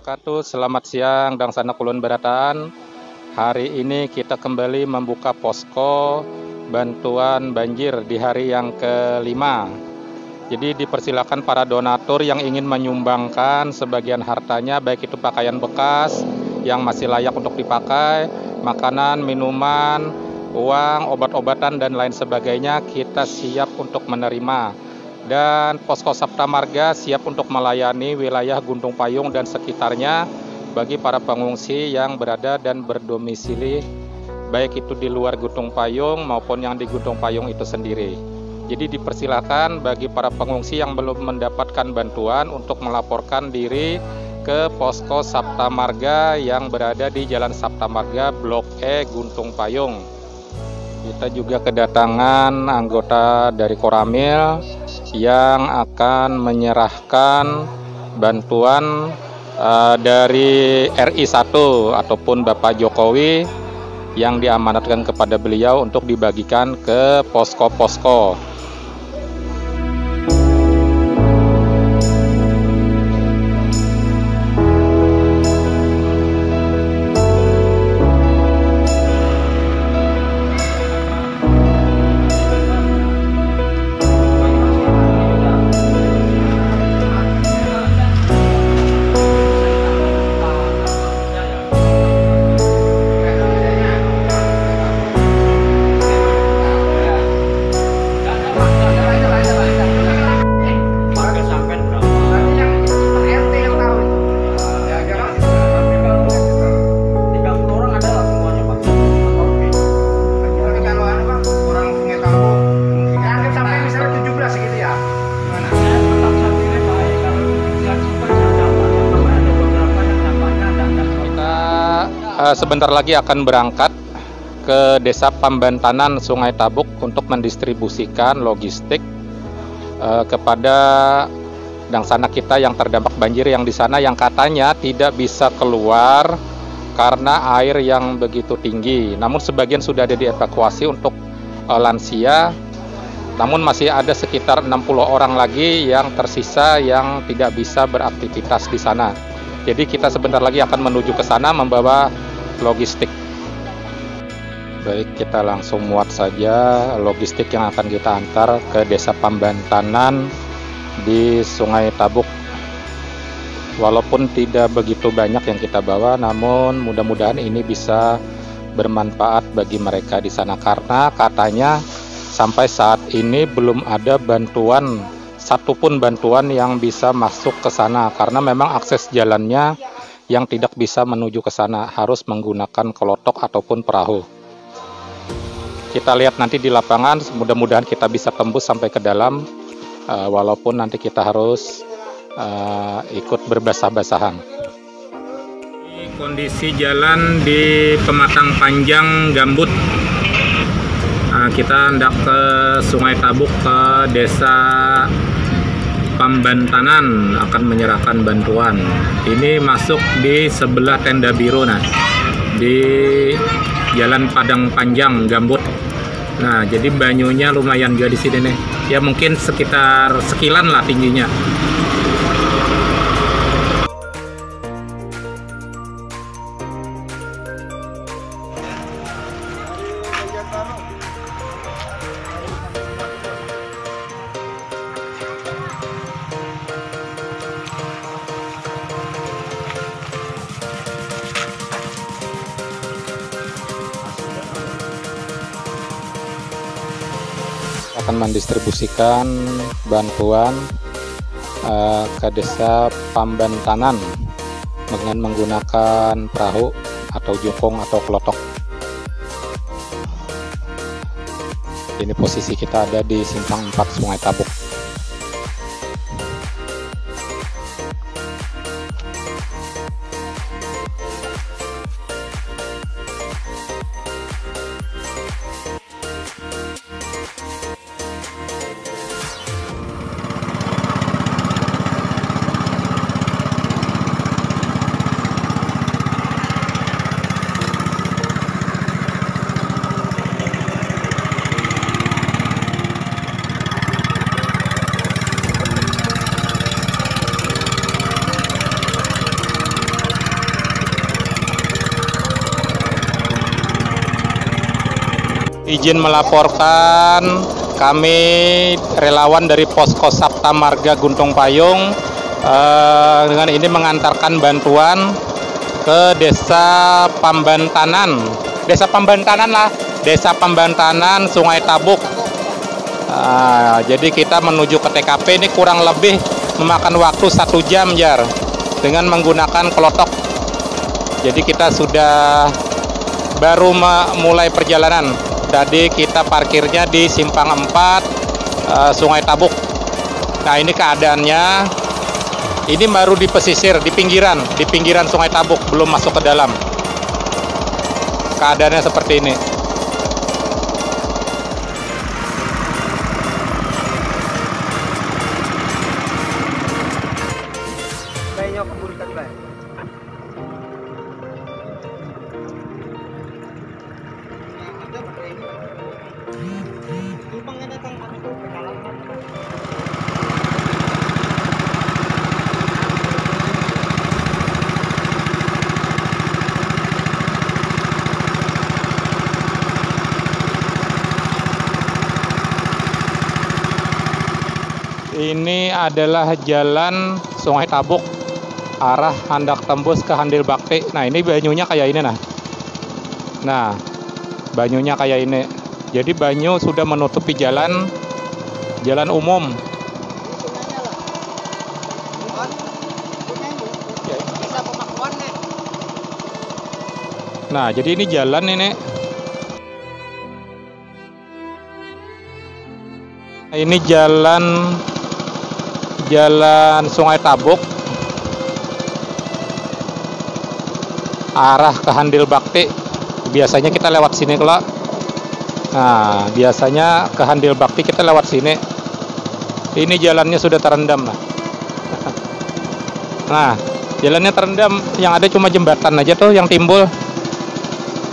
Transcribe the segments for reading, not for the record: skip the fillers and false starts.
wabarakatuh. Selamat siang dan sana Kulon Barataan. Hari ini kita kembali membuka posko bantuan banjir di hari yang kelima. Jadi dipersilakan para donatur yang ingin menyumbangkan sebagian hartanya, baik itu pakaian bekas yang masih layak untuk dipakai, makanan, minuman, uang, obat-obatan dan lain sebagainya, kita siap untuk menerima. Dan Posko Sapta Marga siap untuk melayani wilayah Guntung Payung dan sekitarnya bagi para pengungsi yang berada dan berdomisili baik itu di luar Guntung Payung maupun yang di Guntung Payung itu sendiri. Jadi dipersilakan bagi para pengungsi yang belum mendapatkan bantuan untuk melaporkan diri ke Posko Sapta Marga yang berada di Jalan Sapta Marga Blok E Guntung Payung. Kita juga kedatangan anggota dari Koramil yang akan menyerahkan bantuan dari RI1 ataupun Bapak Jokowi yang diamanatkan kepada beliau untuk dibagikan ke posko-posko. Sebentar lagi akan berangkat ke Desa Pambantanan Sungai Tabuk untuk mendistribusikan logistik kepada dangsana kita yang terdampak banjir yang di sana yang katanya tidak bisa keluar karena air yang begitu tinggi. Namun sebagian sudah ada dievakuasi untuk lansia. Namun masih ada sekitar 60 orang lagi yang tersisa yang tidak bisa beraktivitas di sana. Jadi kita sebentar lagi akan menuju ke sana membawa logistik. Baik, kita langsung muat saja logistik yang akan kita antar ke Desa Pambantanan di Sungai Tabuk. Walaupun tidak begitu banyak yang kita bawa, namun mudah-mudahan ini bisa bermanfaat bagi mereka di sana karena katanya sampai saat ini belum ada bantuan, satupun bantuan yang bisa masuk ke sana karena memang akses jalannya yang tidak bisa menuju ke sana harus menggunakan kelotok ataupun perahu. Kita lihat nanti di lapangan, mudah-mudahan kita bisa tembus sampai ke dalam, walaupun nanti kita harus ikut berbasah-basahan. Kondisi jalan di Pematang Panjang gambut. Kita hendak ke Sungai Tabuk, ke Desa Pambantanan akan menyerahkan bantuan. Ini masuk di sebelah tenda biru, nah, di Jalan Padang Panjang Gambut. Nah, jadi banyunya lumayan juga di sini nih. Ya mungkin sekitar sekilan lah tingginya. Akan mendistribusikan bantuan ke Desa Pambantanan dengan menggunakan perahu atau jukung atau kelotok. Ini posisi kita ada di Simpang 4 Sungai Tabuk. Izin melaporkan, kami relawan dari Posko Sapta Marga Guntung Payung dengan ini mengantarkan bantuan ke Desa Pambantanan. Desa Pambantanan Sungai Tabuk. Jadi kita menuju ke TKP ini kurang lebih memakan waktu 1 jam Jar, dengan menggunakan kelotok. Jadi kita sudah baru mulai perjalanan. Tadi kita parkirnya di Simpang 4 Sungai Tabuk. Nah ini keadaannya, ini baru di pesisir, di pinggiran Sungai Tabuk, belum masuk ke dalam. Keadaannya seperti ini. Ini adalah jalan Sungai Tabuk arah Handak Tembus ke Handil Bakti. Nah ini banyunya kayak ini nah banyunya kayak ini. Jadi banyu sudah menutupi jalan umum. Nah jadi ini jalan ini. Ini jalan Sungai Tabuk arah ke Handil Bakti. Biasanya kita lewat sini kalau biasanya ke Handil Bakti kita lewat sini. Ini jalannya sudah terendam nah jalannya terendam, yang ada cuma jembatan aja tuh yang timbul.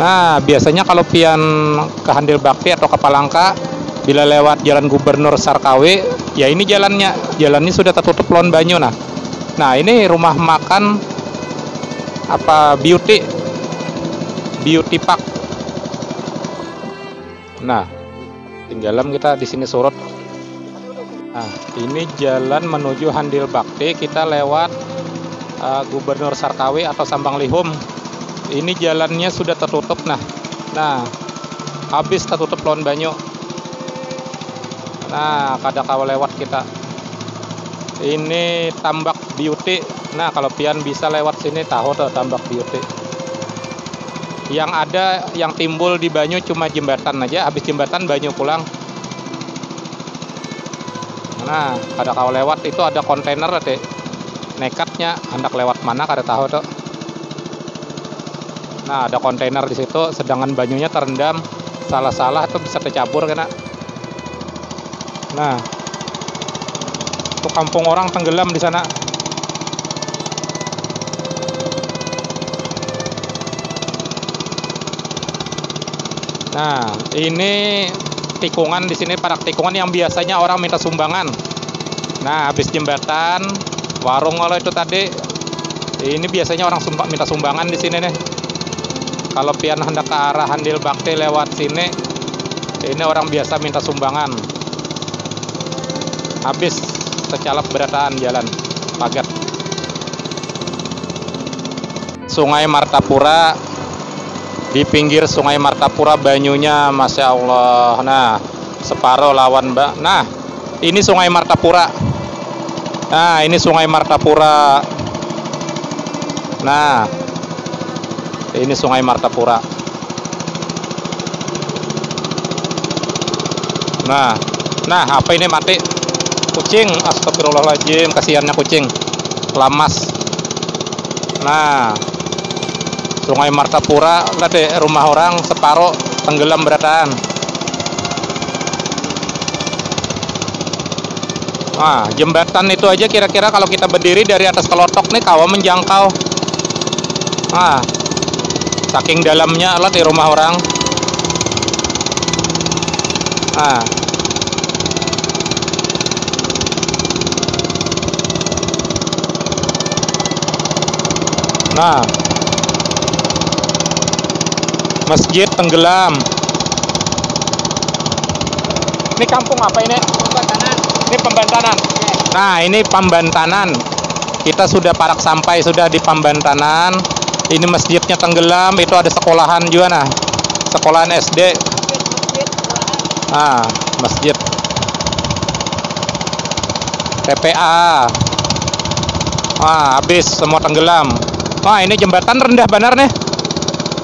Nah biasanya kalau pian ke Handil Bakti atau ke Palangka, bila lewat Jalan Gubernur Sarkawi, ya ini jalannya sudah tertutup lawan banyu. Nah ini rumah makan Beauty Park. Nah tinggalan kita di sini surut. Nah ini jalan menuju Handil Bakti, kita lewat Gubernur Sarkawi atau Sambang Lihum. Ini jalannya sudah tertutup. Nah habis tertutup lawan banyu. Nah, kada kawa lewat kita. Ini Tambak Beauty. Nah, kalau pian bisa lewat sini tahu tuh Tambak Beauty. Yang ada yang timbul di banyu cuma jembatan aja, habis jembatan banyu pulang. Nah, kada kawa lewat, itu ada kontainer deh. Nekatnya hendak lewat mana kada tahu tuh. Nah, ada kontainer di situ, sedangkan banyunya terendam. Salah-salah tuh bisa tercampur kena. Nah, itu kampung orang tenggelam di sana. Nah, ini tikungan di sini, parak tikungan yang biasanya orang minta sumbangan. Nah, habis jembatan, warung kalau itu tadi, ini biasanya orang minta sumbangan di sini nih. Kalau pian hendak ke arah Handil Bakti lewat sini, ini orang biasa minta sumbangan. Habis secalap berataan jalan pagar. Sungai Martapura, di pinggir Sungai Martapura banyunya Masya Allah. Nah separuh lawan Nah ini Sungai Martapura. Nah ini Sungai Martapura. Nah ini Sungai Martapura. Nah apa ini mati? Kucing, astagfirullahaladzim, kasihannya kucing, lamas. Nah, Sungai Martapura, lihat deh, rumah orang separuh tenggelam berataan. Nah, jembatan itu aja kira-kira kalau kita berdiri dari atas kelotok nih, kawa menjangkau. Nah, saking dalamnya, lihat di rumah orang. Nah, masjid tenggelam. Ini kampung apa ini? Pembantanan. Ini Pembantanan. Nah, ini Pembantanan. Kita sudah parak sampai sudah di Pembantanan. Ini masjidnya tenggelam, itu ada sekolahan juga nah. Sekolahan SD. Ah, masjid. TPA. Wah, habis semua tenggelam. Wah, ini jembatan rendah benar nih.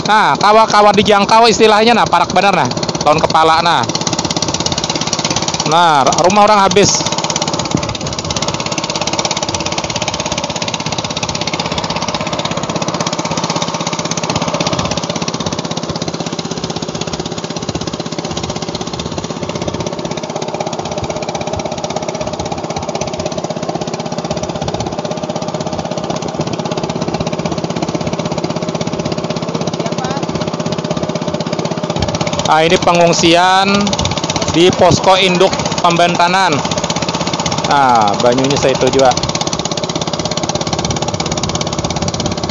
Nah, kawa-kawa dijangkau istilahnya nah, parak benar nah. Tahun kepala nah. Nah, rumah orang habis. Nah, ini pengungsian di posko induk Pembantanan. Nah, banyunya saya itu juga.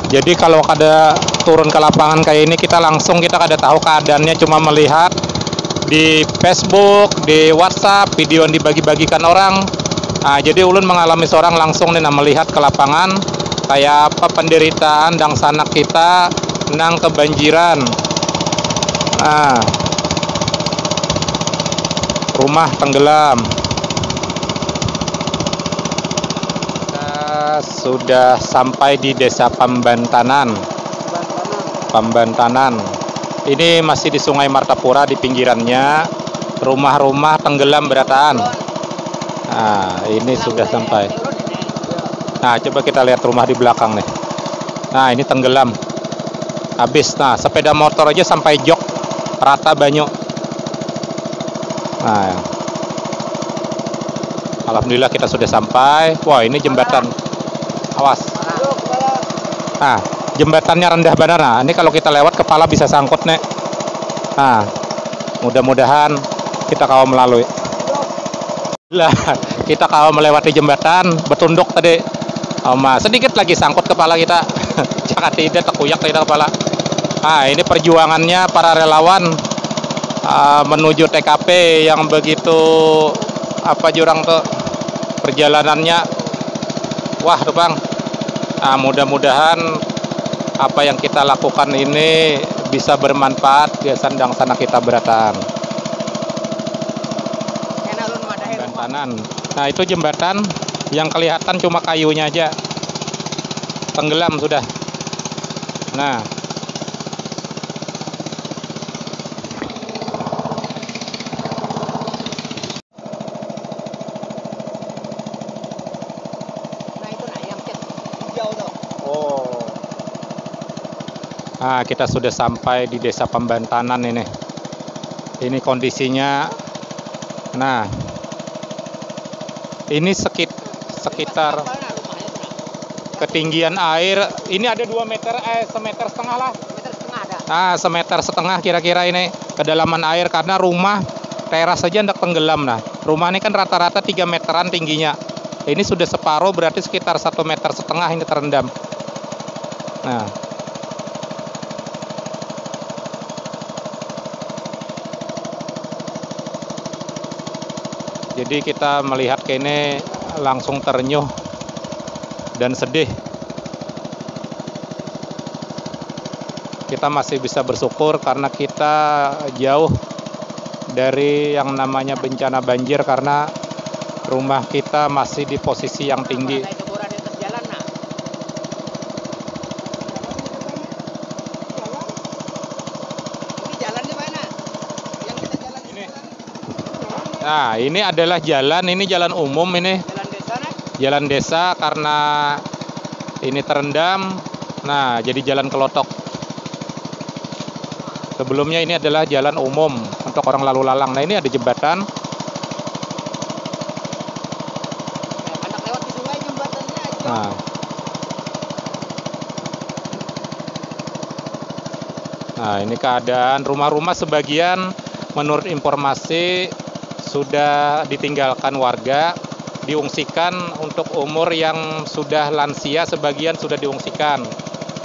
Jadi kalau ada turun ke lapangan kayak ini, kita kada tahu keadaannya, cuma melihat di Facebook, di WhatsApp, video yang dibagi-bagikan orang. Nah, jadi ulun mengalami seorang langsung nih, melihat ke lapangan kayak apa penderitaan dan sanak kita nang kebanjiran. Nah, rumah tenggelam. Kita sudah sampai di desa Pembantanan. Pembantanan. Ini masih di Sungai Martapura, di pinggirannya. Rumah-rumah tenggelam berataan. Nah, ini sudah sampai. Nah, coba kita lihat rumah di belakang nih. Nah, ini tenggelam. Habis. Nah, sepeda motor aja sampai jok rata banyu. Nah, alhamdulillah kita sudah sampai. Wah, ini jembatan. Awas. Nah, jembatannya rendah benar. Nah, ini kalau kita lewat kepala bisa sangkut nek. Nah, mudah-mudahan kita kawal melalui. Lah, kita kawal melewati jembatan, bertunduk tadi. Sedikit lagi sangkut kepala kita. Jangan tidak terkuyak tidak kepala. Nah, ini perjuangannya para relawan menuju TKP yang begitu jurang tuh perjalanannya. Wah tuh bang, mudah-mudahan apa yang kita lakukan ini bisa bermanfaat ya sandang sana kita beratan. Jembatan. Nah, itu jembatan yang kelihatan cuma kayunya aja, tenggelam sudah. Nah, nah, kita sudah sampai di desa Pembantanan ini. Ini kondisinya. Nah, ini sekitar ketinggian air. Ini ada 2 meter, semeter setengah lah. Nah, semeter setengah kira-kira ini kedalaman air karena rumah teras saja hendak tenggelam. Nah, rumah ini kan rata-rata 3 meteran tingginya. Ini sudah separuh, berarti sekitar 1,5 meter ini terendam. Nah, jadi kita melihat ke ini langsung terenyuh dan sedih. Kita masih bisa bersyukur karena kita jauh dari yang namanya bencana banjir karena rumah kita masih di posisi yang tinggi. Nah, ini adalah jalan, ini jalan umum ini. Jalan desa karena ini terendam. Nah, jadi jalan kelotok. Sebelumnya ini adalah jalan umum untuk orang lalu lalang. Nah, ini ada jembatan. Nah, ini keadaan rumah-rumah sebagian menurut informasi sudah ditinggalkan warga, diungsikan untuk umur yang sudah lansia, sebagian sudah diungsikan.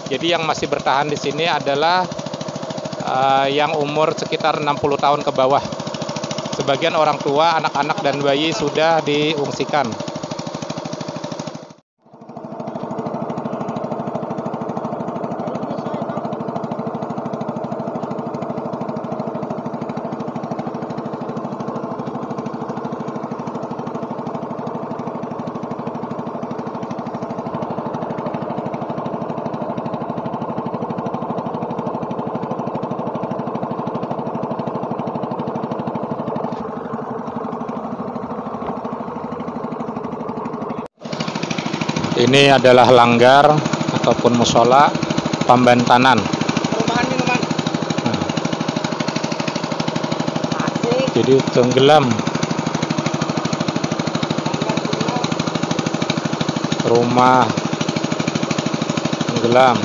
Jadi yang masih bertahan di sini adalah yang umur sekitar 60 tahun ke bawah. Sebagian orang tua, anak-anak dan bayi sudah diungsikan. Ini adalah langgar ataupun musola Pambantanan. Nah, jadi tenggelam rumah, tenggelam.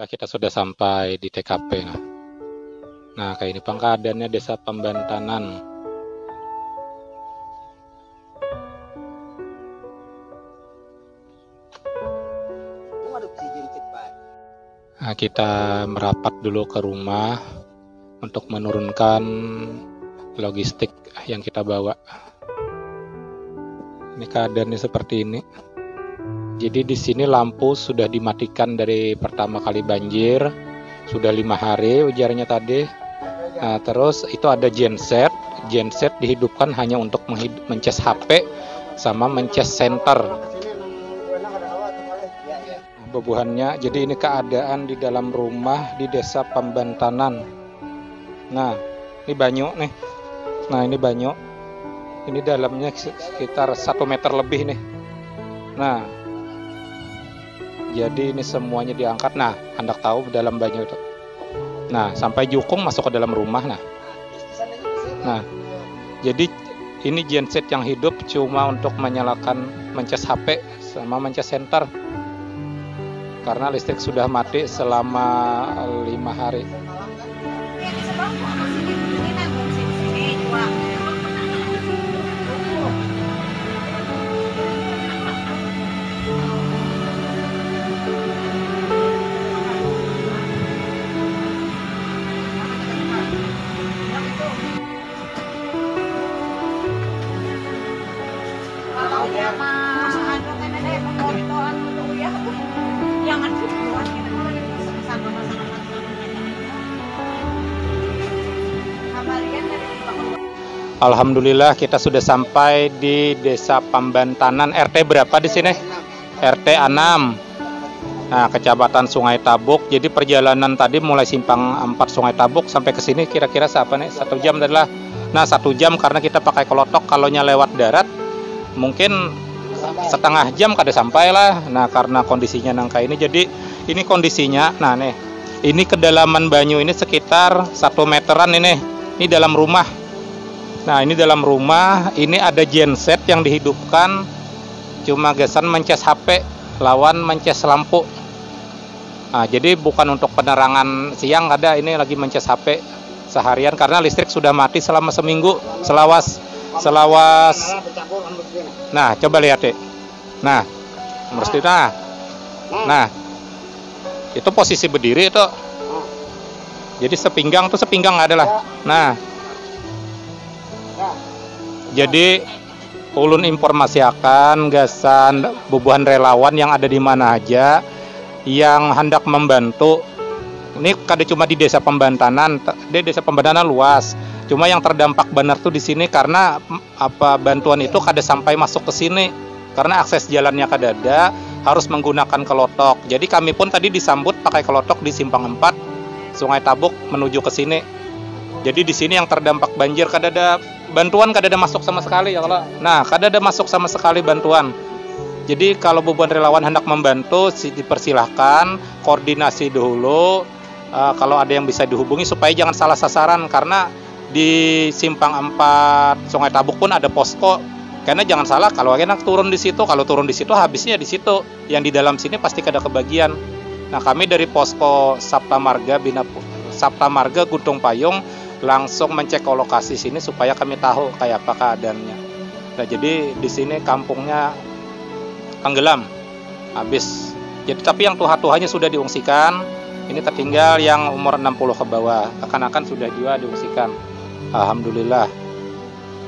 Kita sudah sampai di TKP. Nah, kayak ini keadaannya Desa Pambantanan. Nah, kita merapat dulu ke rumah untuk menurunkan logistik yang kita bawa. Ini keadaannya seperti ini. Jadi di sini lampu sudah dimatikan dari pertama kali banjir, sudah 5 hari ujarnya tadi. Nah, terus itu ada genset dihidupkan hanya untuk mencas HP sama mencas senter. Bebuhannya, jadi ini keadaan di dalam rumah di Desa Pambantanan. Nah, ini banyu nih. Nah, ini banyu. Ini dalamnya sekitar 1 meter lebih nih. Nah, jadi ini semuanya diangkat. Nah, hendak tahu dalam banyu itu. Nah, sampai jukung masuk ke dalam rumah. Nah, jadi ini genset yang hidup cuma untuk menyalakan mencas HP sama mencas senter. Karena listrik sudah mati selama 5 hari. Alhamdulillah kita sudah sampai di Desa Pambantanan. RT berapa di sini? RT 6. Nah, Kecamatan Sungai Tabuk. Jadi perjalanan tadi mulai simpang 4 Sungai Tabuk sampai ke sini kira-kira siapa nih? 1 jam adalah. Nah, 1 jam karena kita pakai kelotok. Kalaunya lewat darat mungkin setengah jam kada sampai lah. Nah, karena kondisinya nangka ini, jadi ini kondisinya. Nah, nih, ini kedalaman banyu ini sekitar 1 meteran ini. Ini dalam rumah. Nah, ini dalam rumah. Ini ada genset yang dihidupkan cuma gesan mencas HP lawan mencas lampu. Nah, jadi bukan untuk penerangan siang ada, ini lagi mencas HP seharian karena listrik sudah mati selama seminggu, selawas. Nah, coba lihat deh. Nah, mesti nah, itu posisi berdiri itu. Jadi sepinggang adalah. Nah, jadi ulun informasikan gasan bubuhan relawan yang ada di mana aja yang hendak membantu. Ini kada cuma di Desa Pambantanan, Desa Pambantanan luas. Cuma yang terdampak benar tuh di sini karena bantuan itu kada sampai masuk ke sini karena akses jalannya kada ada, harus menggunakan kelotok. Jadi kami pun tadi disambut pakai kelotok di simpang 4 Sungai Tabuk menuju ke sini. Jadi di sini yang terdampak banjir kada ada bantuan kada ada masuk sama sekali ya kalau. Nah, kada ada masuk sama sekali bantuan. Jadi kalau beban relawan hendak membantu, dipersilahkan koordinasi dulu. Kalau ada yang bisa dihubungi supaya jangan salah sasaran, karena di Simpang 4 Sungai Tabuk pun ada posko. Karena jangan salah, kalau enak turun di situ, kalau turun di situ habisnya di situ. Yang di dalam sini pasti kada kebagian. Nah, kami dari posko Sabta Marga Guntung Payung langsung mencek lokasi sini supaya kami tahu kayak apa keadaannya. Nah, jadi di sini kampungnya tenggelam habis. Jadi tapi yang tuha-tuhanya sudah diungsikan. Ini tertinggal yang umur 60 ke bawah. Akan-akan sudah juga diungsikan. Alhamdulillah.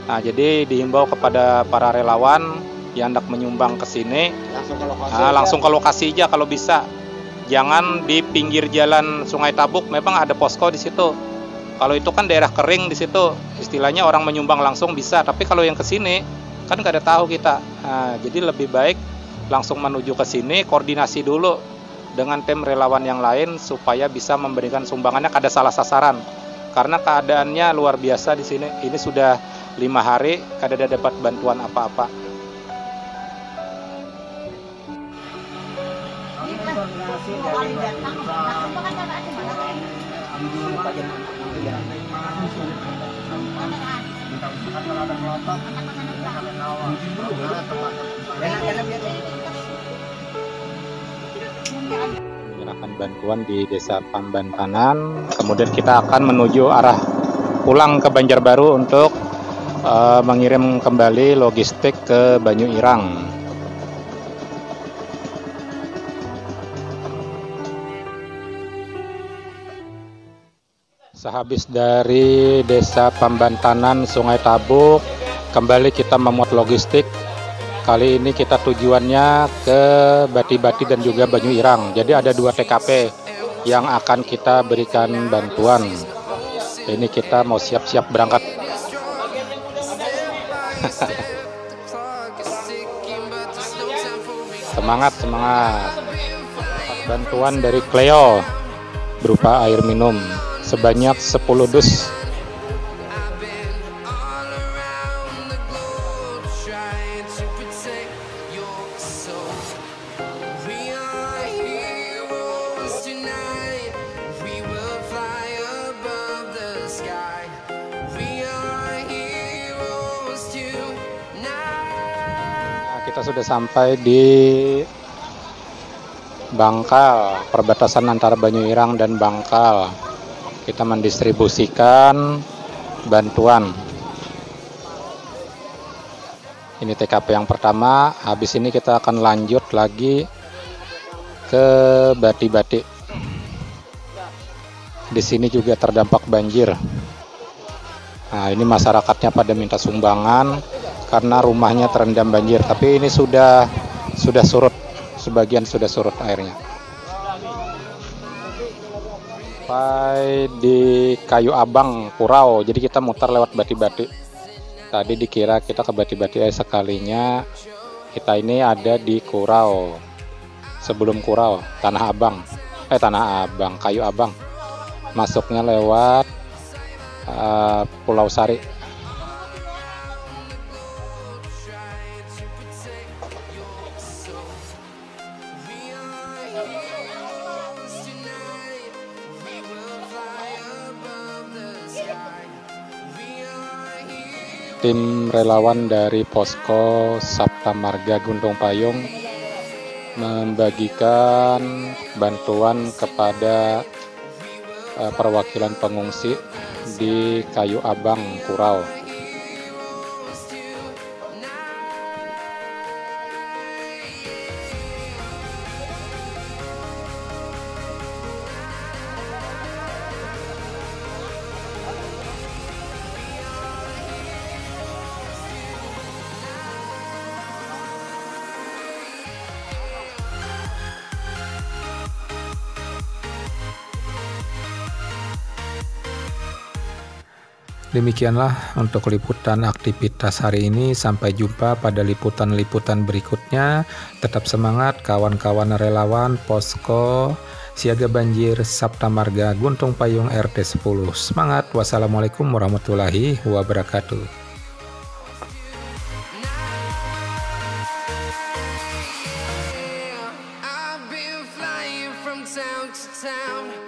Nah, jadi dihimbau kepada para relawan yang hendak menyumbang ke sini langsung ke lokasi aja kalau bisa. Jangan di pinggir jalan Sungai Tabuk, memang ada posko di situ. Kalau itu kan daerah kering di situ. Istilahnya orang menyumbang langsung bisa, tapi kalau yang ke sini kan nggak ada tahu kita. Nah, jadi lebih baik langsung menuju ke sini, koordinasi dulu dengan tim relawan yang lain supaya bisa memberikan sumbangannya kada salah sasaran. Karena keadaannya luar biasa di sini. Ini sudah 5 hari kada ada dapat bantuan apa-apa. Menyerahkan bantuan di Desa Pambantanan, kemudian kita akan menuju arah pulang ke Banjarbaru untuk mengirim kembali logistik ke Banyu Irang. Sehabis dari Desa Pambantanan Sungai Tabuk, kembali kita memuat logistik. Kali ini kita tujuannya ke Bati-Bati dan juga Banyu Irang. Jadi ada 2 TKP yang akan kita berikan bantuan. Ini kita mau siap-siap berangkat. Semangat. Bantuan dari Cleo berupa air minum sebanyak 10 dus. Kita sudah sampai di Bangkal, perbatasan antara Banyu Irang dan Bangkal. Kita mendistribusikan bantuan. Ini TKP yang pertama. Habis ini kita akan lanjut lagi ke Bati-Bati. Di sini juga terdampak banjir. Nah, ini masyarakatnya pada minta sumbangan karena rumahnya terendam banjir. Tapi ini sudah surut, sebagian sudah surut airnya. Sampai di Kayu Abang, Kurau. Jadi kita muter lewat Bati-Bati. Tadi dikira kita ke Bati-Bati, sekalinya kita ini ada di Kurau. Sebelum Kurau, Tanah Abang, Kayu Abang. Masuknya lewat Pulau Sari. Tim relawan dari Posko Sabta Marga Guntung Payung membagikan bantuan kepada perwakilan pengungsi di Kayu Abang, Kurau. Demikianlah untuk liputan aktivitas hari ini. Sampai jumpa pada liputan-liputan berikutnya. Tetap semangat kawan-kawan relawan Posko Siaga Banjir Sabta Marga Guntung Payung RT 10. Semangat. Wassalamualaikum warahmatullahi wabarakatuh. town.